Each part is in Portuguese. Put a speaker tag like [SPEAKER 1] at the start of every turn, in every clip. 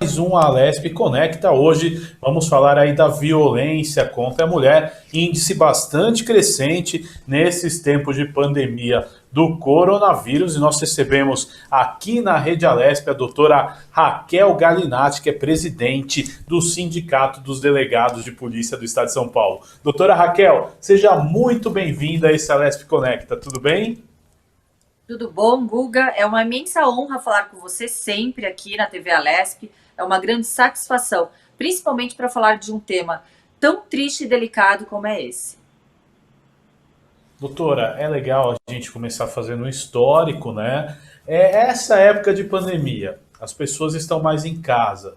[SPEAKER 1] um Alesp Conecta. Hoje vamos falar aí da violência contra a mulher, índice bastante crescente nesses tempos de pandemia do coronavírus, e nós recebemos aqui na Rede Alesp a doutora Raquel Galinatti, que é presidente do Sindicato dos Delegados de Polícia do Estado de São Paulo. Doutora Raquel, seja muito bem-vinda a esse Alesp Conecta, tudo bem?
[SPEAKER 2] Tudo bom, Guga? É uma imensa honra falar com você sempre aqui na TV Alesp. É uma grande satisfação, principalmente para falar de um tema tão triste e delicado como é esse.
[SPEAKER 1] Doutora, é legal a gente começar fazendo um histórico, né? É essa época de pandemia, as pessoas estão mais em casa.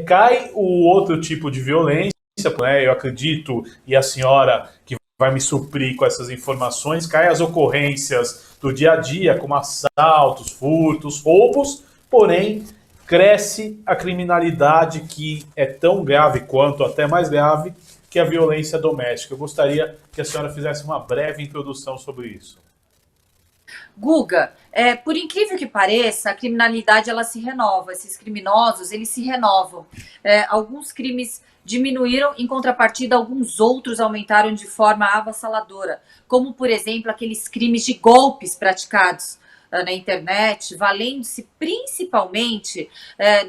[SPEAKER 1] Cai o outro tipo de violência, né? Eu acredito, e a senhora que vai me suprir com essas informações, cai as ocorrências do dia a dia, como assaltos, furtos, roubos, porém cresce a criminalidade que é tão grave quanto, até mais grave, que a violência doméstica. Eu gostaria que a senhora fizesse uma breve introdução sobre isso.
[SPEAKER 2] Guga, por incrível que pareça, a criminalidade ela se renova. Esses criminosos eles se renovam. Alguns crimes diminuíram, em contrapartida, alguns outros aumentaram de forma avassaladora, como, por exemplo, aqueles crimes de golpes praticados na internet, valendo-se principalmente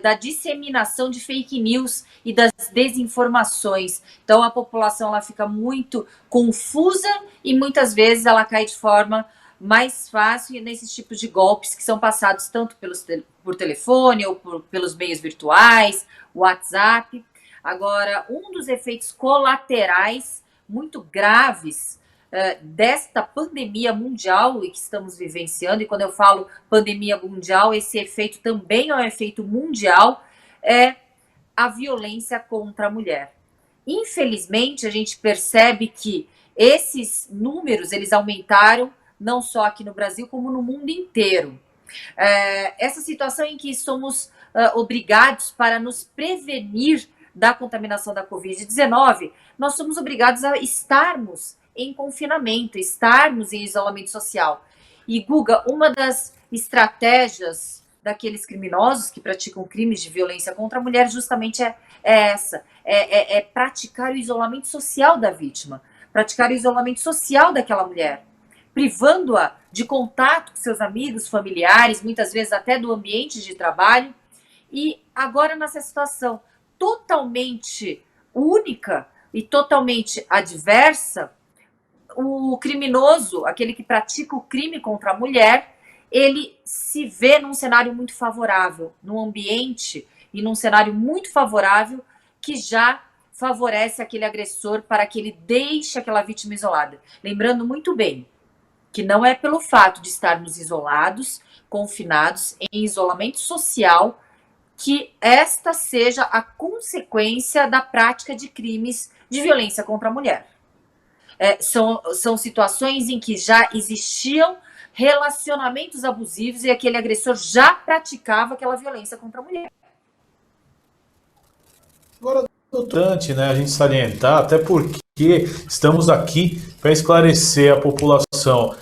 [SPEAKER 2] da disseminação de fake news e das desinformações. Então, a população ela fica muito confusa e muitas vezes ela cai de forma mais fácil nesses tipos de golpes que são passados tanto por telefone ou pelos meios virtuais, WhatsApp. Agora, um dos efeitos colaterais muito graves desta pandemia mundial e que estamos vivenciando, e quando eu falo pandemia mundial, esse efeito também é um efeito mundial, é a violência contra a mulher. Infelizmente, a gente percebe que esses números, eles aumentaram não só aqui no Brasil, como no mundo inteiro. Essa situação em que somos obrigados para nos prevenir da contaminação da Covid-19, nós somos obrigados a estarmos em confinamento, estarmos em isolamento social. E, Guga, uma das estratégias daqueles criminosos que praticam crimes de violência contra a mulher justamente é essa, praticar o isolamento social da vítima, praticar o isolamento social daquela mulher, privando-a de contato com seus amigos, familiares, muitas vezes até do ambiente de trabalho. E agora, nessa situação totalmente única e totalmente adversa, o criminoso, aquele que pratica o crime contra a mulher, ele se vê num cenário muito favorável, num ambiente e num cenário muito favorável que já favorece aquele agressor para que ele deixe aquela vítima isolada. Lembrando muito bem que não é pelo fato de estarmos isolados, confinados, em isolamento social, que esta seja a consequência da prática de crimes de violência contra a mulher. São situações em que já existiam relacionamentos abusivos e aquele agressor já praticava aquela violência contra a mulher.
[SPEAKER 1] Agora, importante, né, a gente salientar, até porque estamos aqui para esclarecer a população.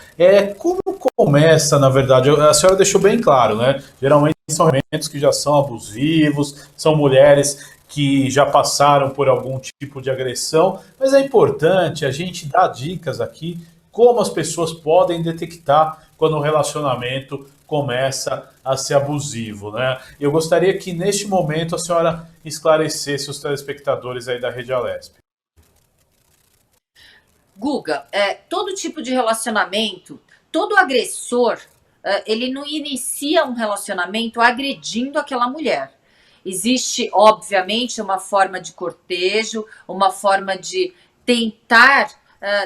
[SPEAKER 1] Como começa, na verdade, a senhora deixou bem claro, né? Geralmente são relacionamentos que já são abusivos, são mulheres que já passaram por algum tipo de agressão, mas é importante a gente dar dicas aqui como as pessoas podem detectar quando o relacionamento começa a ser abusivo, né? Eu gostaria que neste momento a senhora esclarecesse os telespectadores aí da Rede Alesp.
[SPEAKER 2] Guga, todo tipo de relacionamento, todo agressor, ele não inicia um relacionamento agredindo aquela mulher. Existe, obviamente, uma forma de cortejo, uma forma de tentar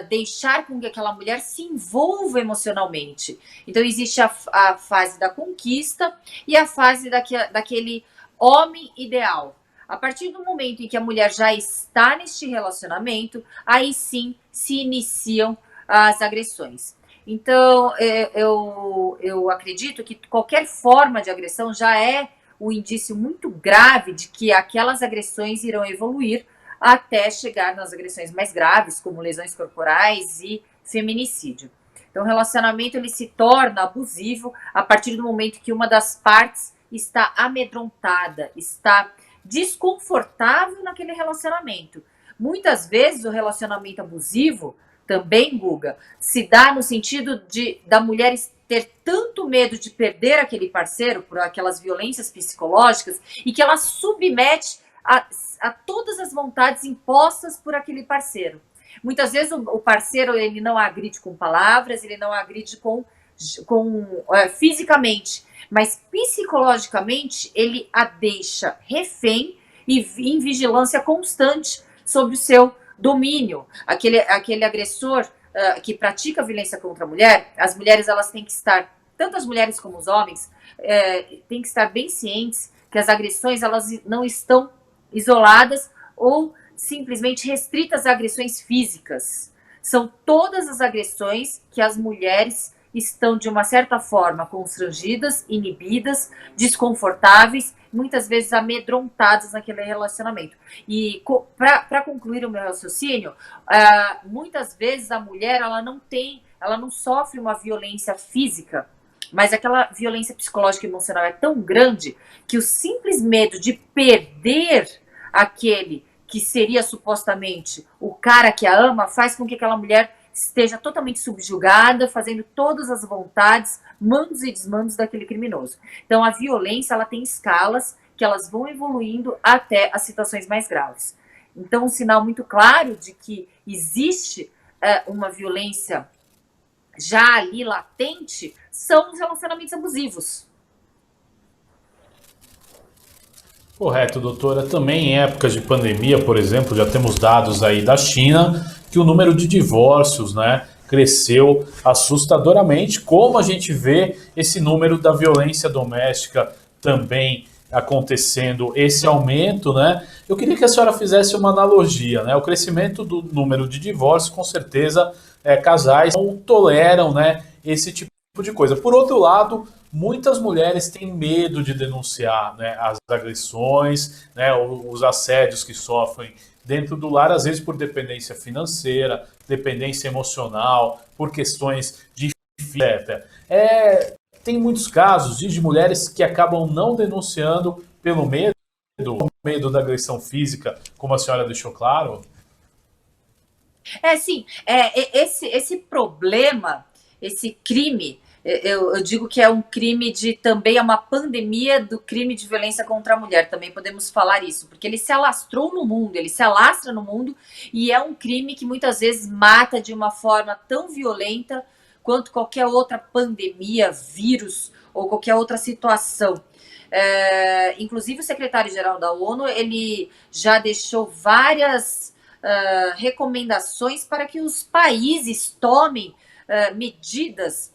[SPEAKER 2] deixar com que aquela mulher se envolva emocionalmente. Então, existe a fase da conquista e a fase daquele homem ideal. A partir do momento em que a mulher já está neste relacionamento, aí sim se iniciam as agressões. Então, eu acredito que qualquer forma de agressão já é um indício muito grave de que aquelas agressões irão evoluir até chegar nas agressões mais graves, como lesões corporais e feminicídio. Então, o relacionamento ele se torna abusivo a partir do momento que uma das partes está amedrontada, está desconfortável naquele relacionamento. Muitas vezes o relacionamento abusivo também, Guga, se dá no sentido da mulher ter tanto medo de perder aquele parceiro por aquelas violências psicológicas e que ela submete a todas as vontades impostas por aquele parceiro. Muitas vezes o parceiro ele não agride com palavras, ele não agride fisicamente, mas psicologicamente ele a deixa refém e em vigilância constante sobre o seu domínio. Aquele agressor que pratica violência contra a mulher, as mulheres elas têm que estar, tanto as mulheres como os homens, têm que estar bem cientes que as agressões elas não estão isoladas ou simplesmente restritas a agressões físicas. São todas as agressões que as mulheres estão, de uma certa forma, constrangidas, inibidas, desconfortáveis, muitas vezes amedrontadas naquele relacionamento. E para concluir o meu raciocínio, muitas vezes a mulher ela não sofre uma violência física, mas aquela violência psicológica e emocional é tão grande que o simples medo de perder aquele que seria supostamente o cara que a ama faz com que aquela mulher esteja totalmente subjugada, fazendo todas as vontades, mandos e desmandos daquele criminoso. Então, a violência ela tem escalas que elas vão evoluindo até as situações mais graves. Então, um sinal muito claro de que existe uma violência já ali latente são os relacionamentos abusivos.
[SPEAKER 1] Correto, doutora. Também em épocas de pandemia, por exemplo, já temos dados aí da China que o número de divórcios, né, cresceu assustadoramente. Como a gente vê esse número da violência doméstica também acontecendo, esse aumento, né? Eu queria que a senhora fizesse uma analogia, né? O crescimento do número de divórcios, com certeza, casais não toleram, né, esse tipo de coisa. Por outro lado, muitas mulheres têm medo de denunciar, né, as agressões, né, os assédios que sofrem dentro do lar, às vezes por dependência financeira, dependência emocional, por questões de tem muitos casos de mulheres que acabam não denunciando pelo medo da agressão física, como a senhora deixou claro.
[SPEAKER 2] Sim, esse problema, esse crime, eu digo que é um crime também é uma pandemia do crime de violência contra a mulher, também podemos falar isso, porque ele se alastrou no mundo, ele se alastra no mundo e é um crime que muitas vezes mata de uma forma tão violenta quanto qualquer outra pandemia, vírus ou qualquer outra situação. Inclusive o secretário-geral da ONU, ele já deixou várias recomendações para que os países tomem medidas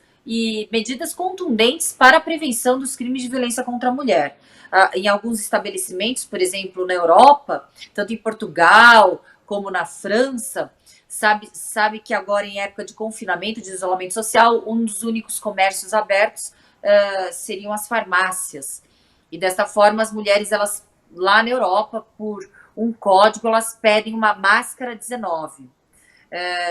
[SPEAKER 2] contundentes para a prevenção dos crimes de violência contra a mulher. Em alguns estabelecimentos, por exemplo, na Europa, tanto em Portugal como na França, sabe que agora, em época de confinamento, de isolamento social, um dos únicos comércios abertos seriam as farmácias. E dessa forma, as mulheres, elas lá na Europa, por um código, elas pedem uma máscara 19.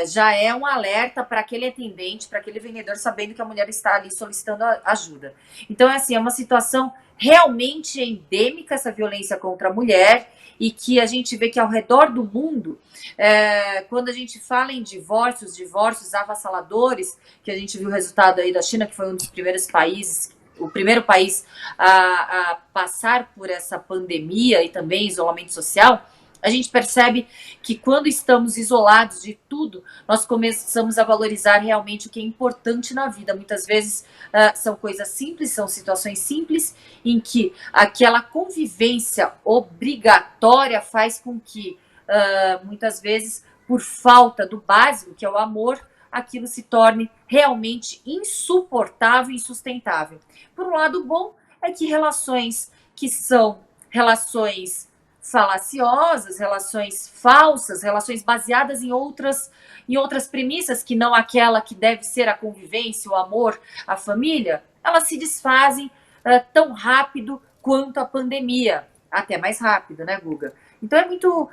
[SPEAKER 2] Já é um alerta para aquele atendente, para aquele vendedor, sabendo que a mulher está ali solicitando ajuda. Então, é uma situação realmente endêmica, essa violência contra a mulher, e que a gente vê que ao redor do mundo, quando a gente fala em divórcios avassaladores, que a gente viu o resultado aí da China, que foi um dos primeiros países, o primeiro país a passar por essa pandemia e também isolamento social, a gente percebe que quando estamos isolados de tudo, nós começamos a valorizar realmente o que é importante na vida. Muitas vezes são coisas simples, são situações simples, em que aquela convivência obrigatória faz com que, muitas vezes, por falta do básico, que é o amor, aquilo se torne realmente insuportável e insustentável. Por um lado bom, é que relações que são relações falaciosas, relações falsas, relações baseadas em outras premissas que não aquela que deve ser a convivência, o amor, a família, elas se desfazem tão rápido quanto a pandemia, até mais rápido, né, Guga? Então é muito...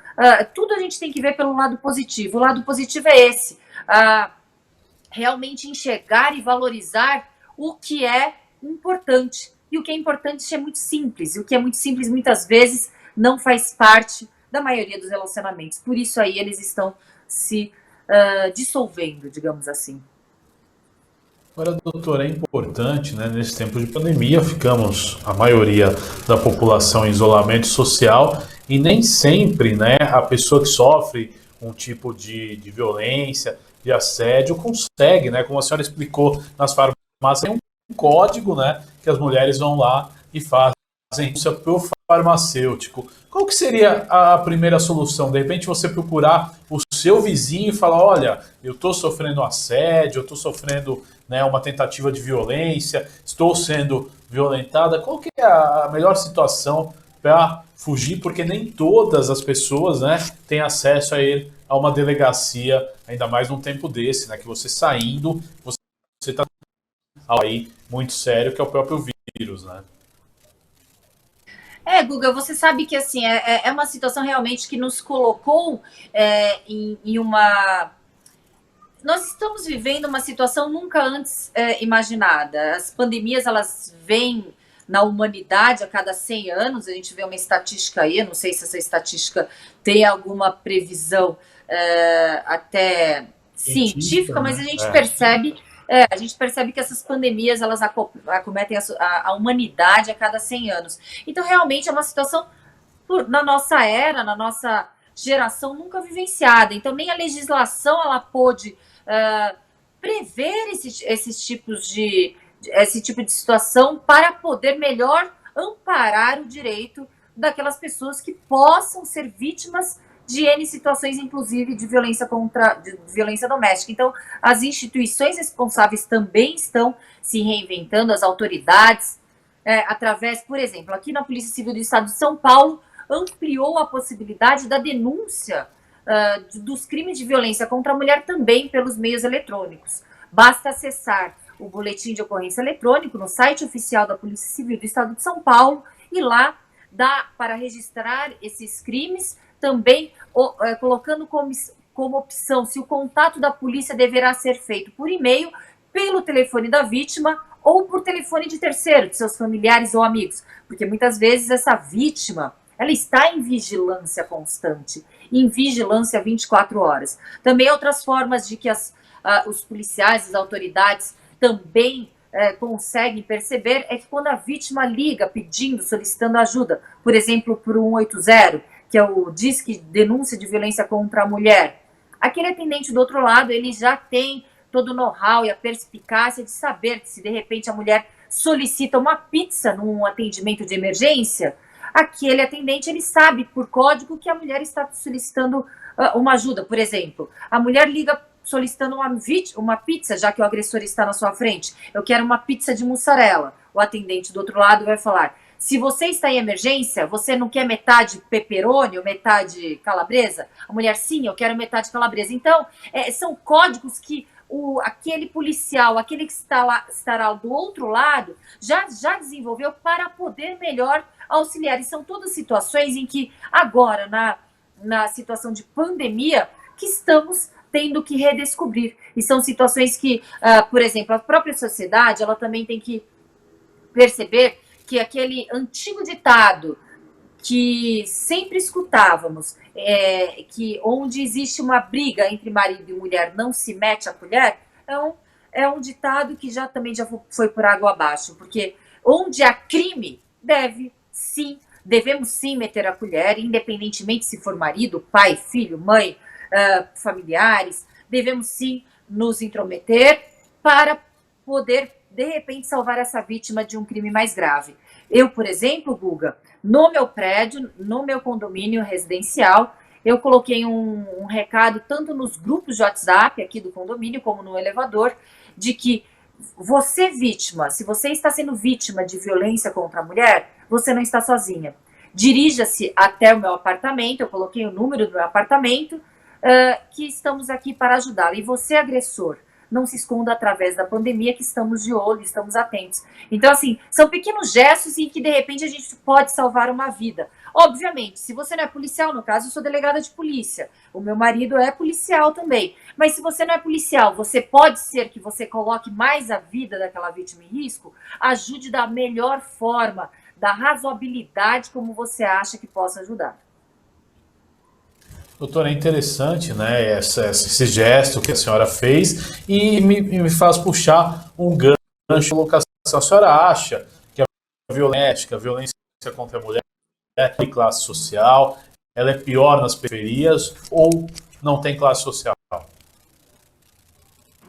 [SPEAKER 2] tudo a gente tem que ver pelo lado positivo. O lado positivo é esse, realmente enxergar e valorizar o que é importante, E o que é importante é muito simples, e o que é muito simples muitas vezes não faz parte da maioria dos relacionamentos. Por isso aí eles estão se dissolvendo, digamos assim.
[SPEAKER 1] Agora, doutor, é importante, né, nesse tempo de pandemia, ficamos, a maioria da população, em isolamento social e nem sempre, né, a pessoa que sofre um tipo de violência, de assédio, consegue, né, como a senhora explicou nas farmácias, tem um código, né, que as mulheres vão lá e fazem denúncia pro farmacêutico. Qual que seria a primeira solução? De repente você procurar o seu vizinho e falar, olha, eu estou sofrendo assédio, eu estou sofrendo, né, uma tentativa de violência, estou sendo violentada. Qual que é a melhor situação para fugir? Porque nem todas as pessoas, né, têm acesso a uma delegacia, ainda mais num tempo desse, né, que você saindo, você está aí muito sério, que é o próprio vírus, né?
[SPEAKER 2] Guga, você sabe que assim é uma situação realmente que nos colocou em uma. Nós estamos vivendo uma situação nunca antes imaginada. As pandemias elas vêm na humanidade a cada 100 anos. A gente vê uma estatística aí, eu não sei se essa estatística tem alguma previsão até científica, mas
[SPEAKER 1] Né?
[SPEAKER 2] a gente percebe que essas pandemias elas acometem a humanidade a cada 100 anos. Então, realmente é uma situação na nossa era, na nossa geração nunca vivenciada. Então, nem a legislação ela pôde prever esse tipo de situação para poder melhor amparar o direito daquelas pessoas que possam ser vítimas de N situações, inclusive de violência doméstica. Então, as instituições responsáveis também estão se reinventando, as autoridades, através, por exemplo, aqui na Polícia Civil do Estado de São Paulo, ampliou a possibilidade da denúncia dos crimes de violência contra a mulher também pelos meios eletrônicos. Basta acessar o boletim de ocorrência eletrônico no site oficial da Polícia Civil do Estado de São Paulo e lá dá para registrar esses crimes, também colocando como opção se o contato da polícia deverá ser feito por e-mail, pelo telefone da vítima ou por telefone de terceiro, de seus familiares ou amigos, porque muitas vezes essa vítima ela está em vigilância constante, em vigilância 24 horas. Também outras formas de que os policiais, as autoridades também conseguem perceber é que quando a vítima liga pedindo, solicitando ajuda, por exemplo, por 180, que é o Disque Denúncia de Violência contra a Mulher, aquele atendente do outro lado, ele já tem todo o know-how e a perspicácia de saber que se de repente a mulher solicita uma pizza num atendimento de emergência, aquele atendente ele sabe por código que a mulher está solicitando uma ajuda. Por exemplo, a mulher liga solicitando uma pizza, já que o agressor está na sua frente. Eu quero uma pizza de mussarela. O atendente do outro lado vai falar: se você está em emergência, você não quer metade pepperoni ou metade calabresa? A mulher, sim, eu quero metade calabresa. Então, são códigos que aquele policial, aquele que estará do outro lado, já desenvolveu para poder melhor auxiliar. E são todas situações em que agora, na situação de pandemia, que estamos tendo que redescobrir. E são situações que, por exemplo, a própria sociedade, ela também tem que perceber que aquele antigo ditado que sempre escutávamos, que onde existe uma briga entre marido e mulher não se mete a colher, é um ditado que também já foi por água abaixo, porque onde há crime, devemos sim meter a colher, independentemente se for marido, pai, filho, mãe, familiares, devemos sim nos intrometer para poder, de repente, salvar essa vítima de um crime mais grave. Eu, por exemplo, Guga, no meu prédio, no meu condomínio residencial, eu coloquei um recado tanto nos grupos de WhatsApp aqui do condomínio, como no elevador, de que você vítima, se você está sendo vítima de violência contra a mulher, você não está sozinha. Dirija-se até o meu apartamento, eu coloquei o número do meu apartamento, que estamos aqui para ajudá-la. E você, agressor, não se esconda através da pandemia, que estamos de olho, estamos atentos. Então, assim, são pequenos gestos em que, de repente, a gente pode salvar uma vida. Obviamente, se você não é policial, no caso, eu sou delegada de polícia. O meu marido é policial também. Mas se você não é policial, você pode ser que você coloque mais a vida daquela vítima em risco? Ajude da melhor forma, da razoabilidade como você acha que possa ajudar.
[SPEAKER 1] Doutora, é interessante, né, esse gesto que a senhora fez e me faz puxar um gancho de colocação. A senhora acha que a violência contra a mulher de classe social, ela é pior nas periferias ou não tem classe social?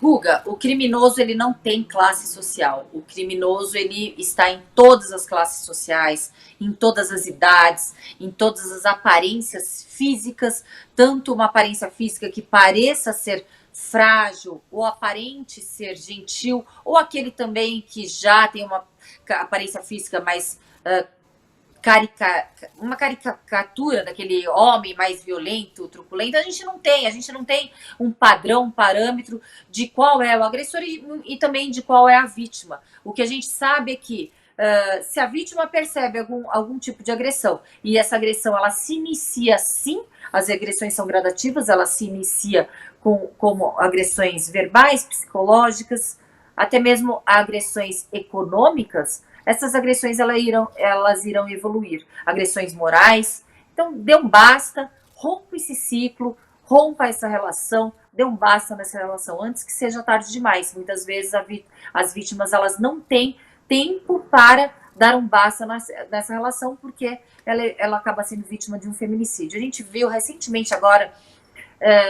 [SPEAKER 2] Guga, o criminoso ele não tem classe social. O criminoso ele está em todas as classes sociais, em todas as idades, em todas as aparências físicas, tanto uma aparência física que pareça ser frágil ou aparente ser gentil, ou aquele também que já tem uma aparência física mais uma caricatura daquele homem mais violento, truculento. A gente não tem um padrão, um parâmetro de qual é o agressor e também de qual é a vítima. O que a gente sabe é que se a vítima percebe algum tipo de agressão e essa agressão ela se inicia sim, as agressões são gradativas, ela se inicia como agressões verbais, psicológicas, até mesmo agressões econômicas. Essas agressões elas irão evoluir. Agressões morais. Então, dê um basta, rompa esse ciclo, rompa essa relação, dê um basta nessa relação antes que seja tarde demais. Muitas vezes as vítimas elas não têm tempo para dar um basta nessa relação porque ela acaba sendo vítima de um feminicídio. A gente viu recentemente agora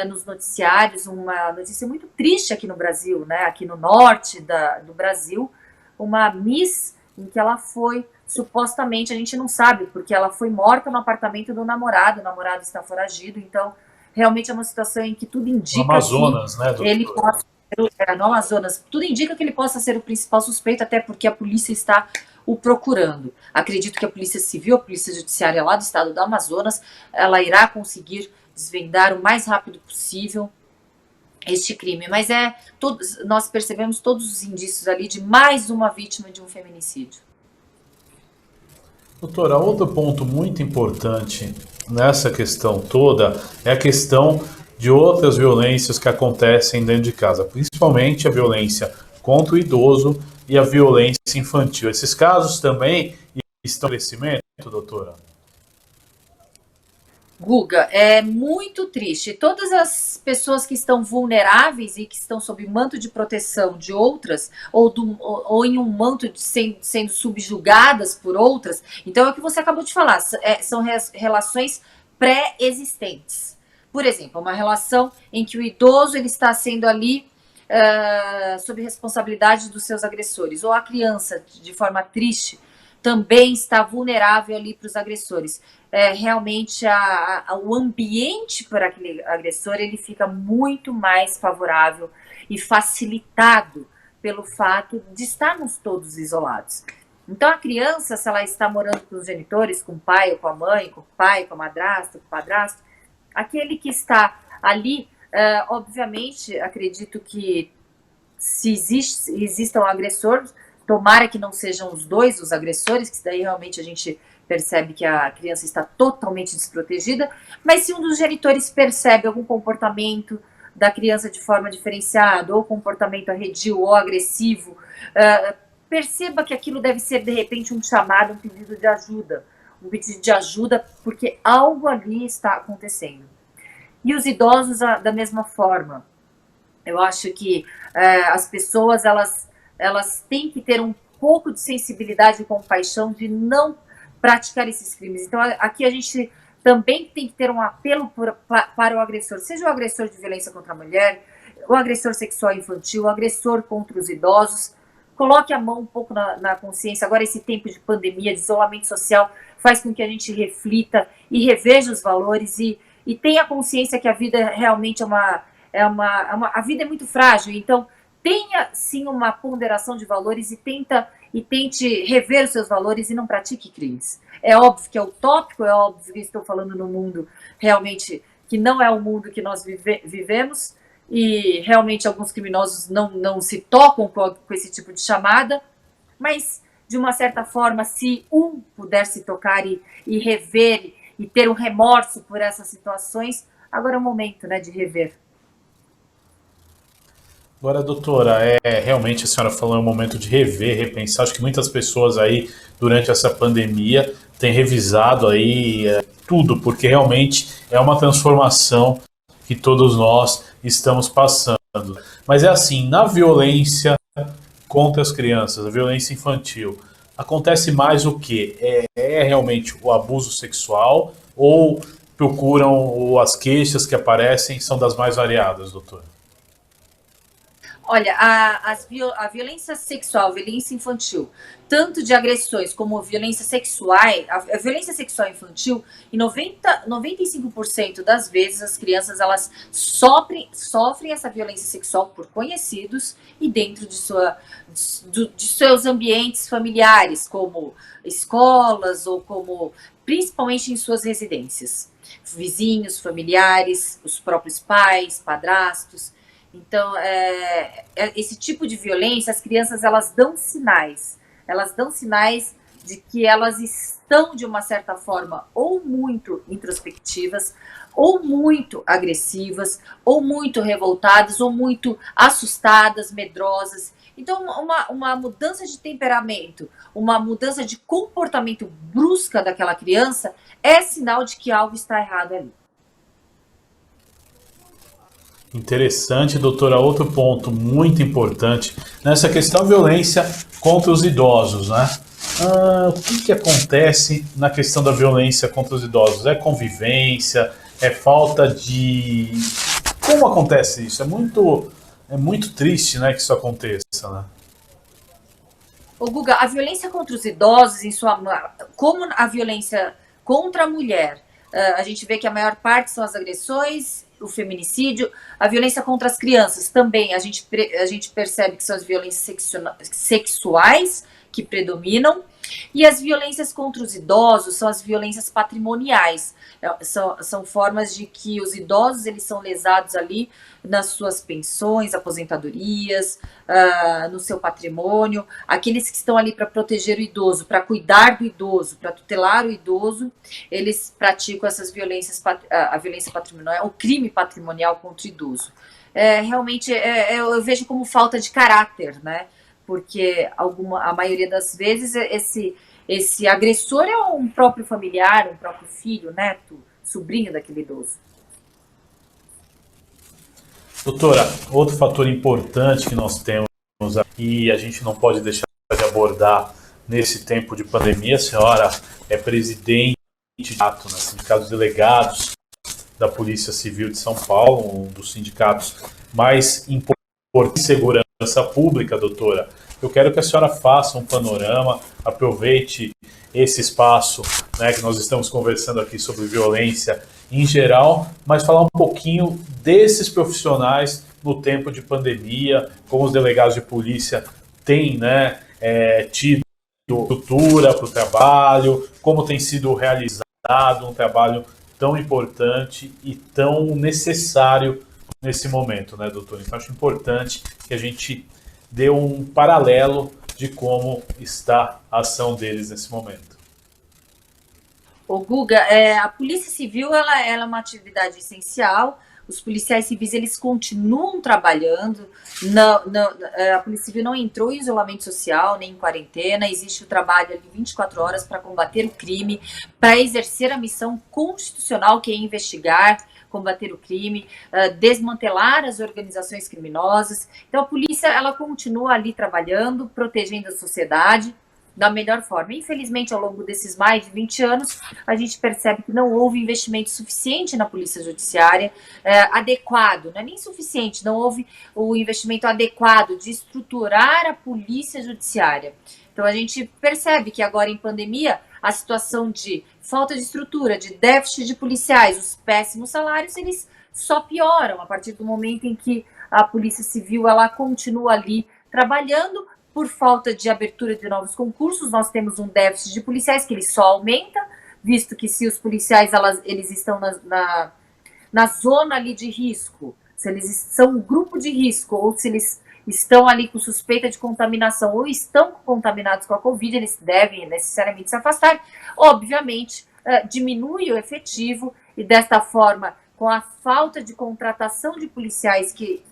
[SPEAKER 2] nos noticiários uma notícia muito triste aqui no Brasil, né? Aqui no norte do Brasil, uma Miss em que ela foi, supostamente, a gente não sabe, porque ela foi morta no apartamento do namorado, o namorado está foragido, então realmente é uma situação em que tudo indica
[SPEAKER 1] no Amazonas,
[SPEAKER 2] que
[SPEAKER 1] né, doutor?
[SPEAKER 2] ele possa ser, no Amazonas, tudo indica que ele possa ser o principal suspeito, até porque a polícia está o procurando. Acredito que a Polícia Civil, a Polícia Judiciária lá do estado do Amazonas, ela irá conseguir desvendar o mais rápido possível este crime, mas nós percebemos todos os indícios ali de mais uma vítima de um feminicídio.
[SPEAKER 1] Doutora, outro ponto muito importante nessa questão toda é a questão de outras violências que acontecem dentro de casa, principalmente a violência contra o idoso e a violência infantil. Esses casos também estão em crescimento, doutora?
[SPEAKER 2] Guga, é muito triste. Todas as pessoas que estão vulneráveis e que estão sob manto de proteção de outras, ou em um manto sendo subjugadas por outras, então é o que você acabou de falar, são relações pré-existentes. Por exemplo, uma relação em que o idoso ele está sendo ali sob responsabilidade dos seus agressores, ou a criança, de forma triste, também está vulnerável ali para os agressores. Realmente o ambiente para aquele agressor ele fica muito mais favorável e facilitado pelo fato de estarmos todos isolados. Então a criança, se ela está morando com os genitores, com o pai ou com a mãe, com o pai, com a madrasta, com o padrasto, aquele que está ali, obviamente, acredito que se existam agressores, tomara que não sejam os dois os agressores, que daí realmente a gente percebe que a criança está totalmente desprotegida, mas se um dos genitores percebe algum comportamento da criança de forma diferenciada, ou comportamento arredio ou agressivo, perceba que aquilo deve ser, de repente, um chamado, um pedido de ajuda, porque algo ali está acontecendo. E os idosos, da mesma forma. Eu acho que as pessoas, elas têm que ter um pouco de sensibilidade e compaixão de não praticar esses crimes. Então, aqui a gente também tem que ter um apelo para o agressor, seja o agressor de violência contra a mulher, o agressor sexual infantil, o agressor contra os idosos. Coloque a mão um pouco na consciência. Agora, esse tempo de pandemia, de isolamento social, faz com que a gente reflita e reveja os valores e tenha consciência que a vida realmente a vida é muito frágil, então tenha sim uma ponderação de valores e tente rever os seus valores e não pratique crimes. É óbvio que é utópico, é óbvio que estou falando no mundo realmente que não é o mundo que nós vivemos, e realmente alguns criminosos não se tocam com esse tipo de chamada, mas de uma certa forma, se um puder se tocar e rever e ter um remorso por essas situações, agora é o momento, né, de rever.
[SPEAKER 1] Agora, doutora, realmente a senhora falou, é um momento de rever, repensar. Acho que muitas pessoas aí, durante essa pandemia, têm revisado aí tudo, porque realmente é uma transformação que todos nós estamos passando. Mas é assim, na violência contra as crianças, a violência infantil, acontece mais o quê? É realmente o abuso sexual ou procuram, ou as queixas que aparecem são das mais variadas, doutora?
[SPEAKER 2] Olha, a violência sexual, a violência infantil, tanto de agressões como violência sexual, a violência sexual infantil, em 95% das vezes as crianças elas sofrem essa violência sexual por conhecidos e dentro de seus ambientes familiares, como escolas ou como principalmente em suas residências. Vizinhos, familiares, os próprios pais, padrastos. Então, esse tipo de violência, as crianças elas dão sinais de que elas estão, de uma certa forma, ou muito introspectivas, ou muito agressivas, ou muito revoltadas, ou muito assustadas, medrosas. Então, uma mudança de temperamento, uma mudança de comportamento brusca daquela criança é sinal de que algo está errado ali.
[SPEAKER 1] Interessante, doutora. Outro ponto muito importante nessa questão da violência contra os idosos, né? O que acontece na questão da violência contra os idosos? É convivência? É falta de... Como acontece isso? É muito triste, né, que isso aconteça, né?
[SPEAKER 2] Ô, Guga, a violência contra os idosos, como a violência contra a mulher, a gente vê que a maior parte são as agressões, o feminicídio, a violência contra as crianças também, a gente percebe que são as violências sexuais que predominam, e as violências contra os idosos são as violências patrimoniais. São formas de que os idosos eles são lesados ali nas suas pensões, aposentadorias, no seu patrimônio. Aqueles que estão ali para proteger o idoso, para cuidar do idoso, para tutelar o idoso, eles praticam essas violências, a violência patrimonial, o crime patrimonial contra o idoso. Realmente, eu vejo como falta de caráter, né? Porque a maioria das vezes esse agressor é um próprio familiar, um próprio filho, neto, sobrinho daquele idoso.
[SPEAKER 1] Doutora, outro fator importante que nós temos aqui e a gente não pode deixar de abordar nesse tempo de pandemia, a senhora é presidente do sindicato, né, Sindicato dos Delegados da Polícia Civil de São Paulo, um dos sindicatos mais importantes de segurança pública, doutora. Eu quero que a senhora faça um panorama, aproveite esse espaço, né, que nós estamos conversando aqui sobre violência em geral, mas falar um pouquinho desses profissionais no tempo de pandemia, como os delegados de polícia têm, né, tido estrutura para o trabalho, como tem sido realizado um trabalho tão importante e tão necessário nesse momento, né, doutor? Então, acho importante que a gente dê um paralelo de como está a ação deles nesse momento.
[SPEAKER 2] O Guga, a Polícia Civil ela é uma atividade essencial. Os policiais civis eles continuam trabalhando. A Polícia Civil não entrou em isolamento social nem em quarentena. Existe o trabalho ali 24 horas para combater o crime, para exercer a missão constitucional que é investigar, combater o crime, desmantelar as organizações criminosas. Então a polícia ela continua ali trabalhando, protegendo a sociedade da melhor forma. Infelizmente, ao longo desses mais de 20 anos, a gente percebe que não houve investimento suficiente na polícia judiciária, adequado, não é nem suficiente, não houve o investimento adequado de estruturar a polícia judiciária. Então, a gente percebe que agora, em pandemia, a situação de falta de estrutura, de déficit de policiais, os péssimos salários, eles só pioram a partir do momento em que a Polícia Civil ela continua ali trabalhando. Por falta de abertura de novos concursos, nós temos um déficit de policiais que ele só aumenta, visto que se os policiais eles estão na zona ali de risco, se eles são um grupo de risco, ou se eles estão ali com suspeita de contaminação, ou estão contaminados com a Covid, eles devem necessariamente se afastar. Obviamente, diminui o efetivo, e desta forma, com a falta de contratação de policiais que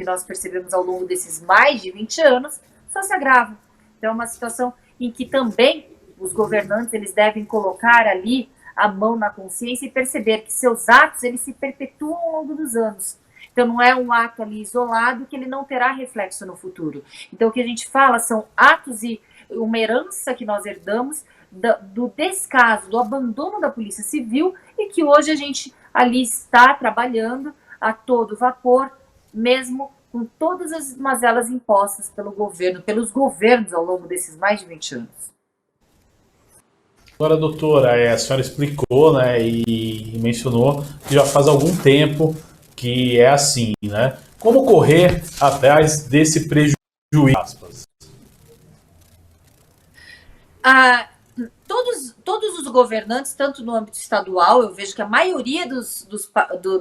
[SPEAKER 2] nós percebemos ao longo desses mais de 20 anos, só se agrava. Então, é uma situação em que também os governantes eles devem colocar ali a mão na consciência e perceber que seus atos eles se perpetuam ao longo dos anos. Então, não é um ato ali isolado que ele não terá reflexo no futuro. Então, o que a gente fala são atos e uma herança que nós herdamos do descaso, do abandono da Polícia Civil, e que hoje a gente ali está trabalhando a todo vapor, mesmo com todas as mazelas impostas pelo governo, pelos governos ao longo desses mais de 20 anos.
[SPEAKER 1] Agora, doutora, a senhora explicou, né, e mencionou que já faz algum tempo que é assim, né? Como correr atrás desse prejuízo? Aspas.
[SPEAKER 2] Todos os governantes, tanto no âmbito estadual, eu vejo que a maioria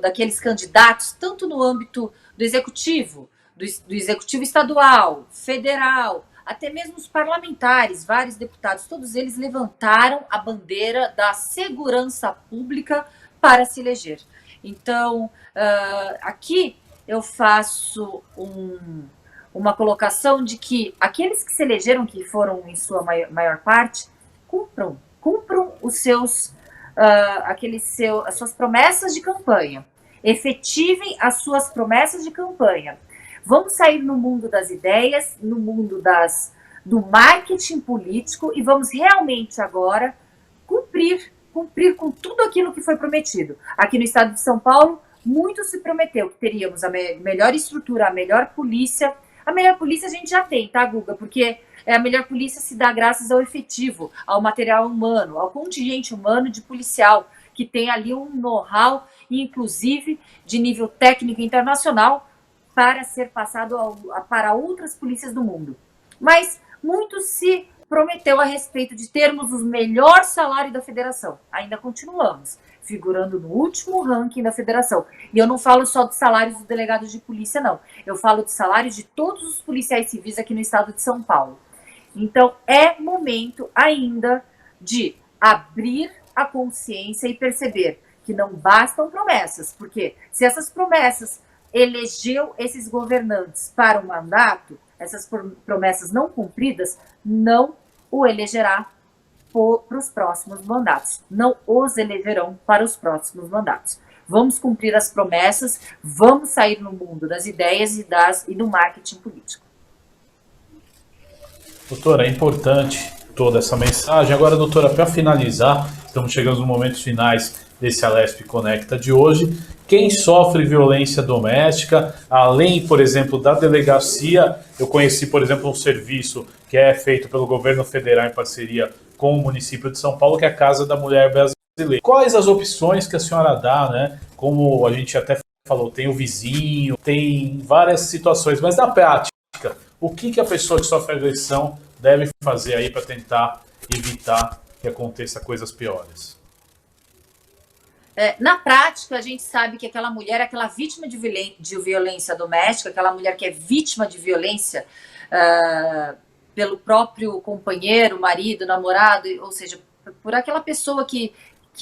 [SPEAKER 2] daqueles candidatos, tanto no âmbito do executivo, do executivo estadual, federal, até mesmo os parlamentares, vários deputados, todos eles levantaram a bandeira da segurança pública para se eleger. Então, aqui eu faço uma colocação de que aqueles que se elegeram, que foram em sua maior parte, cumpram as suas promessas de campanha, efetivem as suas promessas de campanha. Vamos sair no mundo das ideias, no mundo do marketing político, e vamos realmente agora cumprir com tudo aquilo que foi prometido. Aqui no estado de São Paulo, muito se prometeu que teríamos a melhor estrutura, a melhor polícia. A melhor polícia a gente já tem, tá, Guga? Porque a melhor polícia se dá graças ao efetivo, ao material humano, ao contingente humano de policial, que tem ali um know-how, inclusive de nível técnico internacional, para ser passado para outras polícias do mundo. Mas muito se prometeu a respeito de termos o melhor salário da federação. Ainda continuamos figurando no último ranking da federação. E eu não falo só dos salários dos delegados de polícia, não. Eu falo dos salários de todos os policiais civis aqui no estado de São Paulo. Então, é momento ainda de abrir a consciência e perceber que não bastam promessas, porque se essas promessas elegeu esses governantes para o mandato, essas promessas não cumpridas, não o elegerá para os próximos mandatos. Não os elegerão para os próximos mandatos. Vamos cumprir as promessas, vamos sair no mundo das ideias e do marketing político.
[SPEAKER 1] Doutora, é importante toda essa mensagem. Agora, doutora, para finalizar, estamos chegando nos momentos finais desse Alesp Conecta de hoje. Quem sofre violência doméstica, além, por exemplo, da delegacia, eu conheci, por exemplo, um serviço que é feito pelo governo federal em parceria com o município de São Paulo, que é a Casa da Mulher Brasileira. Quais as opções que a senhora dá, né? Como a gente até falou, tem o vizinho, tem várias situações, mas na prática, o que a pessoa que sofre agressão deve fazer aí para tentar evitar que aconteça coisas piores?
[SPEAKER 2] Na prática, a gente sabe que aquela mulher, aquela vítima de violência doméstica, aquela mulher que é vítima de violência pelo próprio companheiro, marido, namorado, ou seja, por aquela pessoa que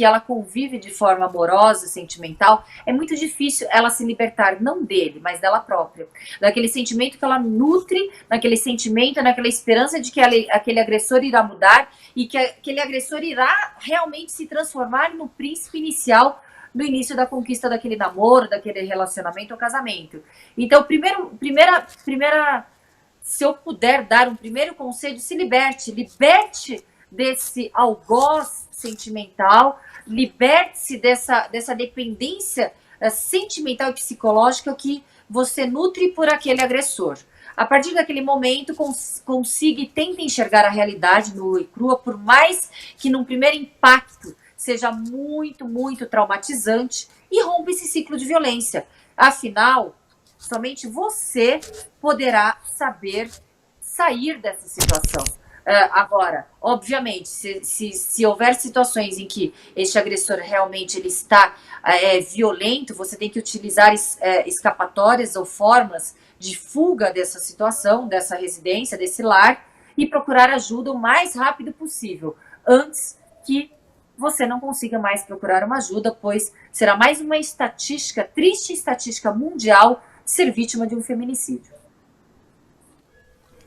[SPEAKER 2] ela convive de forma amorosa, sentimental, é muito difícil ela se libertar, não dele, mas dela própria. Daquele sentimento que ela nutre, naquele sentimento, naquela esperança de que aquele agressor irá mudar e que aquele agressor irá realmente se transformar no príncipe inicial do início da conquista daquele namoro, daquele relacionamento ou casamento. Então, se eu puder dar um primeiro conselho, se liberte desse algoz sentimental, liberte-se dessa dependência sentimental e psicológica que você nutre por aquele agressor. A partir daquele momento, consiga e tente enxergar a realidade nua e crua, por mais que num primeiro impacto seja muito, muito traumatizante, e rompa esse ciclo de violência. Afinal, somente você poderá saber sair dessa situação. Agora, obviamente, se houver situações em que este agressor realmente ele está violento, você tem que utilizar escapatórias ou formas de fuga dessa situação, dessa residência, desse lar, e procurar ajuda o mais rápido possível, antes que você não consiga mais procurar uma ajuda, pois será mais uma estatística, triste estatística mundial, ser vítima de um feminicídio.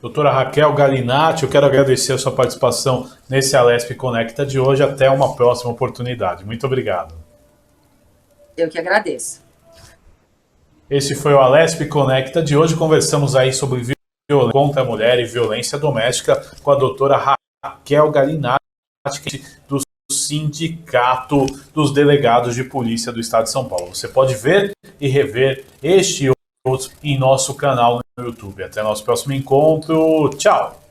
[SPEAKER 1] Doutora Raquel Galinatti, eu quero agradecer a sua participação nesse Alesp Conecta de hoje. Até uma próxima oportunidade. Muito obrigado.
[SPEAKER 2] Eu que agradeço.
[SPEAKER 1] Esse foi o Alesp Conecta de hoje. Conversamos aí sobre violência contra a mulher e violência doméstica com a doutora Raquel Galinatti, do Sindicato dos Delegados de Polícia do Estado de São Paulo. Você pode ver e rever este e outros em nosso canal no YouTube. Até nosso próximo encontro. Tchau!